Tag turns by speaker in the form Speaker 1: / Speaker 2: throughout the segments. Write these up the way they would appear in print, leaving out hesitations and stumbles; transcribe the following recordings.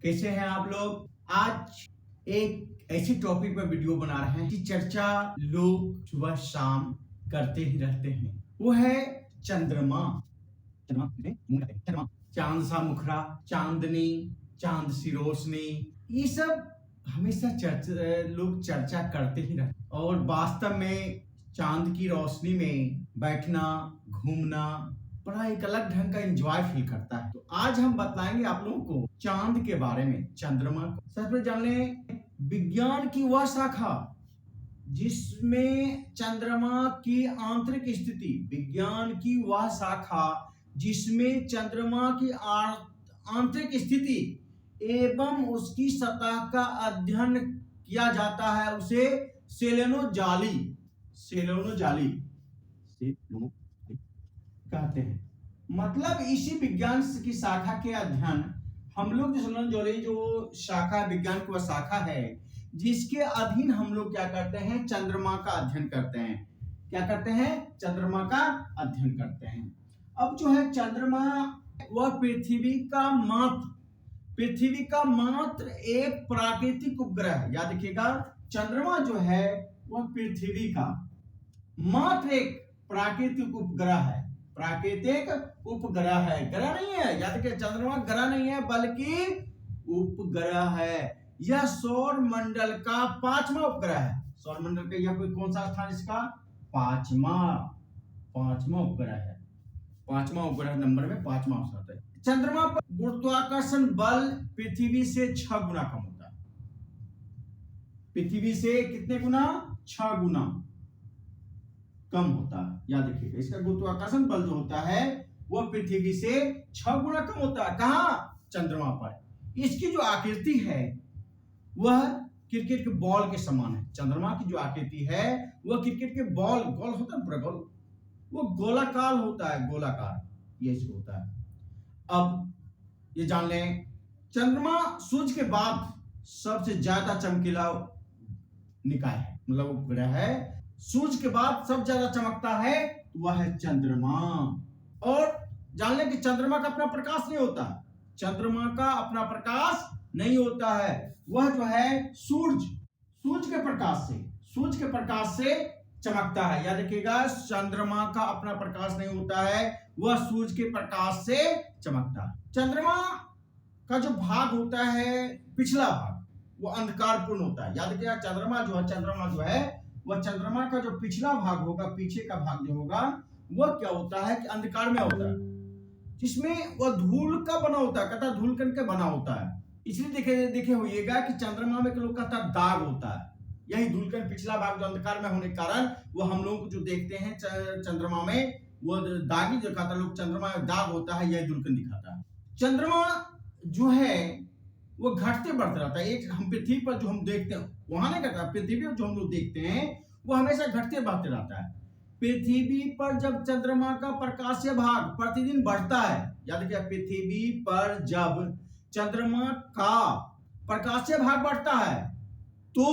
Speaker 1: कैसे हैं आप लोग। आज एक ऐसे टॉपिक पर वीडियो बना रहे हैं कि चर्चा लोग सुबह शाम करते ही रहते हैं। वो है चंद्रमा। चांद सा मुखरा, चांदनी, चांद सी रोशनी, ये सब हमेशा लोग चर्चा करते ही रहते हैं। और वास्तव में चांद की रोशनी में बैठना, घूमना बड़ा एक अलग ढंग का एंजॉय फील करता है। तो आज हम बताएंगे आप लोगों को चांद के बारे में, चंद्रमा को। सबसे पहले जान लें विज्ञान की वह शाखा जिसमें चंद्रमा की आंतरिक स्थिति, विज्ञान की वह शाखा जिसमें चंद्रमा की आंतरिक स्थिति एवं उसकी सतह का अध्ययन किया जाता है, उसे सेलेनोजाली कहते हैं। मतलब इसी विज्ञान की शाखा के अध्ययन हम लोग जो शाखा विज्ञान की वह शाखा है जिसके अधीन हम लोग क्या करते हैं, चंद्रमा का अध्ययन करते हैं। क्या करते हैं? चंद्रमा का अध्ययन करते हैं। अब जो है चंद्रमा वह पृथ्वी का मात्र एक प्राकृतिक उपग्रह है। याद रखिएगा, चंद्रमा जो है वह पृथ्वी का मात्र एक प्राकृतिक उपग्रह है। प्राकृतिक उपग्रह है, ग्रह नहीं है। याद रखिए, चंद्रमा ग्रह नहीं है बल्कि उपग्रह है। यह सौर मंडल का 5वां उपग्रह है। सौर मंडल का यह कोई कौन सा स्थान, इसका 5वां उपग्रह है। 5वां उपग्रह नंबर में 5वां आता है। चंद्रमा पर गुरुत्वाकर्षण बल पृथ्वी से 6 गुना कम होता है। पृथ्वी से कितने गुना? 6 गुना कम होता है। याद रखिएगा, इसका गुरुत्वाकर्षण बल जो होता है वह पृथ्वी से 6 गुना कम होता है। कहाँ? चंद्रमा पर। इसकी जो आकृति है वह क्रिकेट के बॉल के समान है। चंद्रमा की जो आकृति है वह क्रिकेट के बॉल होता है, पूरा गोल, वो गोलाकार होता है, गोलाकार ये होता है। अब ये जान लें, चंद्रमा सूर्य के बाद सबसे ज्यादा चमकीला निकाय है, मतलब उपग्रह है। सूर्य के बाद सबसे ज्यादा चमकता है वह है चंद्रमा। और जान लें कि चंद्रमा का अपना प्रकाश नहीं होता। चंद्रमा का अपना प्रकाश नहीं होता है। वह जो है सूर्य के प्रकाश से चमकता है। याद रखिएगा, चंद्रमा का अपना प्रकाश नहीं होता है, वह सूर्य के प्रकाश से चमकता है। चंद्रमा का जो भाग होता है, पिछला भाग, वो अंधकारपूर्ण होता है। याद रखिएगा, चंद्रमा जो है वह चंद्रमा का जो पिछला भाग होगा, पीछे का भाग जो होगा, वह क्या होता है कि अंधकार में होता है, जिसमें वह धूल का बना होता है, कहता धूल कण के बना होता है। इसलिए देखे होइएगा कि चंद्रमा में लोग कहता दाग होता है। यही धूल कण पिछला भाग जो अंधकार में होने के कारण वो हम लोग जो देखते हैं चंद्रमा में, वो दागी जो कहता लोग, चंद्रमा में दाग होता है, यही धूल कण दिखाता है। चंद्रमा जो है वो घटते बढ़ते रहता है। एक हम पृथ्वी पर जो हम देखते हैं वहां नहीं करता, पृथ्वी पर जो हम लोग देखते हैं वो हमेशा घटते बढ़ते रहता है। पृथ्वी पर जब चंद्रमा का प्रकाशीय भाग प्रतिदिन बढ़ता है, याद रखिए, पृथ्वी पर जब चंद्रमा का प्रकाशीय भाग बढ़ता है तो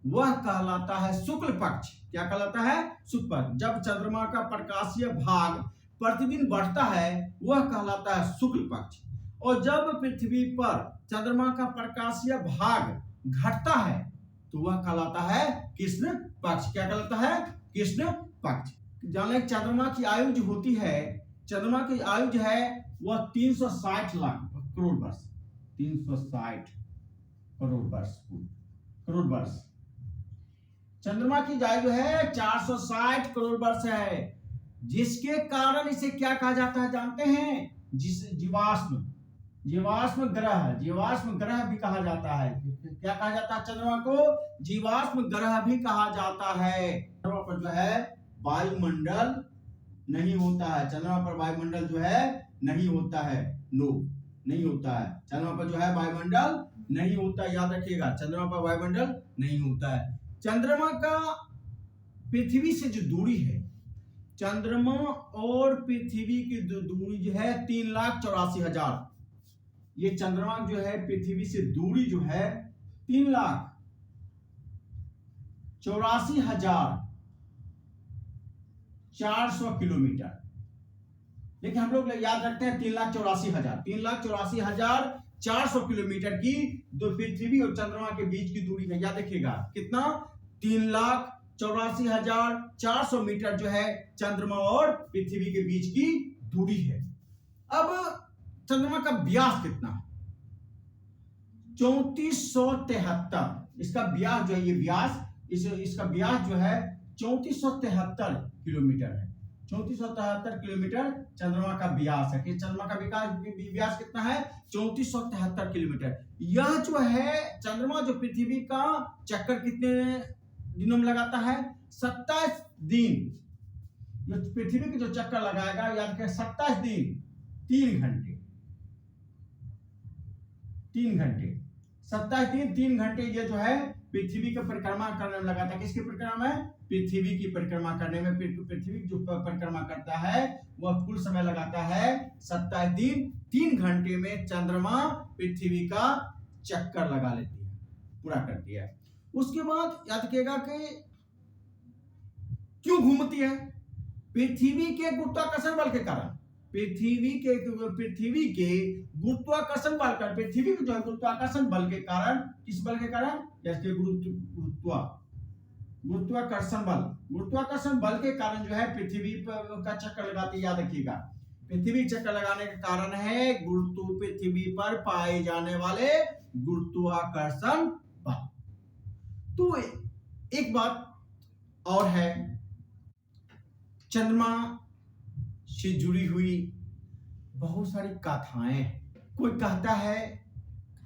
Speaker 1: वह कहलाता है शुक्ल पक्ष। क्या कहलाता है? शुक्ल पक्ष। जब चंद्रमा का प्रकाशीय भाग प्रतिदिन बढ़ता है वह कहलाता है शुक्ल पक्ष। और जब पृथ्वी पर चंद्रमा का प्रकाशीय भाग घटता है तो वह कहलाता है कृष्ण पक्ष। क्या कहलाता है? कृष्ण पक्ष। जाने चंद्रमा की आयु जो होती है, चंद्रमा की आयु जो है वह 360 लाख करोड़ वर्ष, 360 करोड़ वर्ष। चंद्रमा की आयु जो है 460 करोड़ वर्ष है, जिसके कारण इसे क्या कहा जाता है जानते हैं? जीवाश्म ग्रह भी कहा जाता है। क्या कहा जाता है? चंद्रमा को जीवाश्म ग्रह भी कहा जाता है। चंद्रमा पर जो है वायुमंडल नहीं होता है। चंद्रमा पर वायुमंडल जो है नहीं होता है, नहीं होता है। चंद्रमा पर जो है वायुमंडल नहीं होता। याद रखिएगा, चंद्रमा पर वायुमंडल नहीं होता है। चंद्रमा का पृथ्वी से जो दूरी है, चंद्रमा और पृथ्वी की दूरी जो है 3,84,000। ये चंद्रमा जो है पृथ्वी से दूरी जो है 3,84,400 किलोमीटर। लेकिन हम लोग याद रखते हैं 3,84,000। 3,84,000 400 किलोमीटर की जो पृथ्वी और चंद्रमा के बीच की दूरी है। याद रखिएगा कितना, 3,84,400 मीटर जो है चंद्रमा और पृथ्वी के बीच की दूरी है। अब चंद्रमा का व्यास कितना है? 3473। इसका व्यास जो है, ये व्यास, इसका व्यास जो है 3473 किलोमीटर है। 3473 किलोमीटर चंद्रमा का व्यास है। कि चंद्रमा का व्यास कितना है? 3473 किलोमीटर। यह जो है चंद्रमा जो पृथ्वी का चक्कर कितने दिनों में लगाता है? 27 दिन। पृथ्वी के जो चक्कर लगाएगा, याद रखें 27 दिन 3 घंटे। 3 घंटे 27 दिन 3 घंटे ये जो है पृथ्वी की परिक्रमा करने में लगाता है। किसकी परिक्रमा में? पृथ्वी की परिक्रमा करने में। पृथ्वी जो परिक्रमा करता है वह कुल समय लगाता है 27 दिन 3 घंटे में चंद्रमा पृथ्वी का चक्कर लगा लेती है, पूरा करती है। उसके बाद याद रखिएगा कि क्यों घूमती है? पृथ्वी के गुरुत्वाकर्षण बल के कारण। पृथ्वी के गुरुत्वाकर्षण बल का, पृथ्वी के जो है गुरुत्वाकर्षण बल के कारण, किस बल के कारण? जैसे गुरुत्वाकर्षण बल के कारण जो है पृथ्वी का चक्कर लगाती है। याद रखिएगा पृथ्वी चक्कर लगाने के कारण है पृथ्वी पर पाए जाने वाले गुरुत्वाकर्षण बल। तो एक बात और है, चंद्रमा से जुड़ी हुई बहुत सारी कथाएं। कोई कहता है,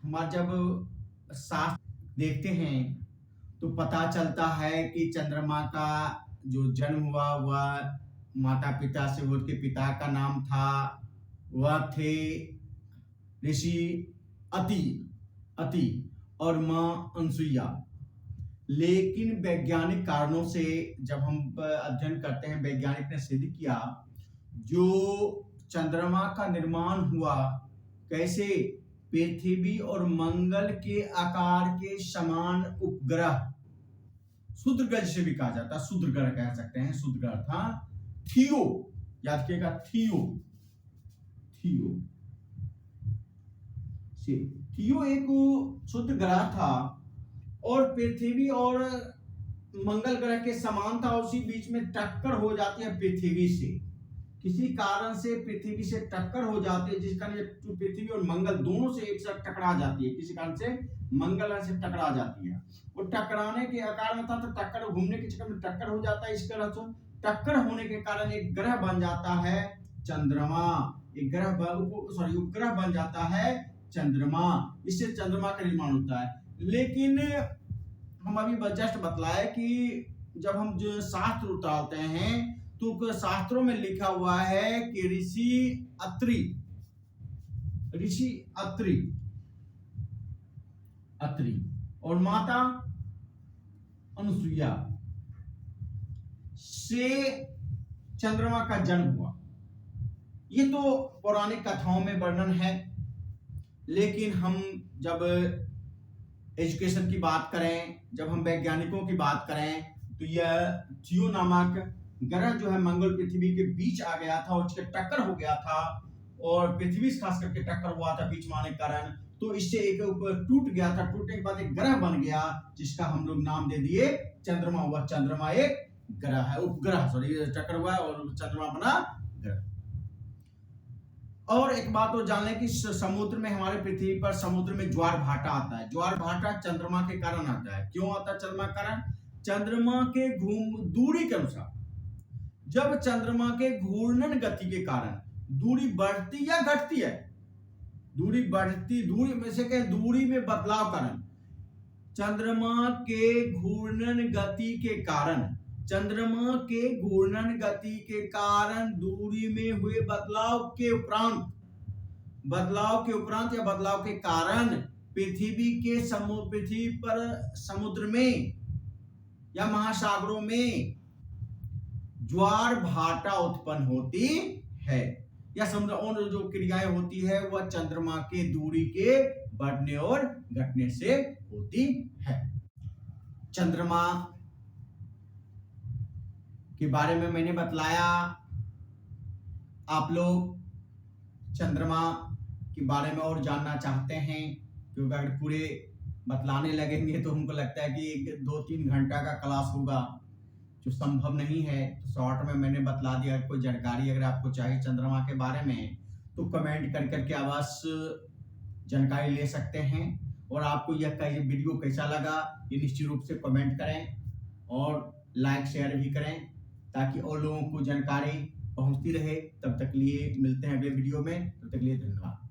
Speaker 1: हमारा जब शास्त्र देखते हैं तो पता चलता है कि चंद्रमा का जो जन्म हुआ वह माता पिता से, उसके पिता का नाम था, वह थे ऋषि अति और मां अनसुईया। लेकिन वैज्ञानिक कारणों से जब हम अध्ययन करते हैं, वैज्ञानिक ने सिद्ध किया जो चंद्रमा का निर्माण हुआ कैसे, पृथ्वी और मंगल के आकार के समान उपग्रह, क्षुद्रग्रह जिसे भी कहा जाता है, क्षुद्रग्रह कह सकते हैं, क्षुद्रग्रह था थियो। याद रखिएगा थियो एक क्षुद्र ग्रह था और पृथ्वी और मंगल ग्रह के समान था। उसी बीच में टक्कर हो जाती है पृथ्वी से, किसी कारण से पृथ्वी से टक्कर हो जाती है, जिस कारण पृथ्वी और मंगल दोनों से एक साथ टकरा जाती है। किसी कारण से मंगल से टकरा जाती है और टकराने के आकार में था, तो टक्कर घूमने के चक्कर में टक्कर हो जाता है। इस तरह से टक्कर होने के कारण एक ग्रह बन जाता है चंद्रमा, उपग्रह बन जाता है चंद्रमा। इससे चंद्रमा का निर्माण होता है। लेकिन हम अभी जस्ट बतलाए कि जब हम जो शास्त्र उतारते हैं तो शास्त्रों में लिखा हुआ है कि ऋषि अत्रि और माता अनुसुईया से चंद्रमा का जन्म हुआ। ये तो पौराणिक कथाओं में वर्णन है, लेकिन हम जब एजुकेशन की बात करें, जब हम वैज्ञानिकों की बात करें, तो यह थियो नामक ग्रह जो है मंगल पृथ्वी के बीच आ गया था और उसके टक्कर हो गया था और पृथ्वी से खास करके टक्कर हुआ था बीच में आने के कारण, तो इससे एक टूट गया था। टूटने के बाद एक ग्रह बन गया जिसका हम लोग नाम दे दिए चंद्रमा। हुआ चंद्रमा एक ग्रह है, उपग्रह, टक्कर हुआ और चंद्रमा बना ग्रह। और एक बात तो जान लें कि समुद्र में, हमारे पृथ्वी पर समुद्र में ज्वार भाटा आता है। ज्वार भाटा चंद्रमा के कारण आता है। क्यों आता है चंद्रमा के कारण? चंद्रमा के दूरी के अनुसार, जब चंद्रमा के घूर्णन गति के कारण दूरी बढ़ती या घटती है, दूरी में से क्या, दूरी में बदलाव कारण, चंद्रमा के घूर्णन गति के कारण, चंद्रमा के घूर्णन गति के कारण दूरी में हुए बदलाव के उपरांत या बदलाव के कारण पृथ्वी पर समुद्र में या महासागरों में ज्वार भाटा उत्पन्न होती है, या समुद्र और जो क्रियाएं होती है वह चंद्रमा के दूरी के बढ़ने और घटने से होती है। चंद्रमा के बारे में मैंने बतलाया। आप लोग चंद्रमा के बारे में और जानना चाहते हैं, क्योंकि अगर पूरे बतलाने लगेंगे तो हमको लगता है कि 2-3 घंटा का क्लास होगा, जो संभव नहीं है। तो शॉर्ट में मैंने बतला दिया। कोई जानकारी अगर आपको चाहिए चंद्रमा के बारे में तो कमेंट कर करके अवश्य जानकारी ले सकते हैं। और आपको यह वीडियो कैसा लगा ये निश्चित रूप से कमेंट करें और लाइक शेयर भी करें, ताकि और लोगों को जानकारी पहुंचती रहे। तब तक लिए मिलते हैं अगले वीडियो में, तब तक लिए धन्यवाद।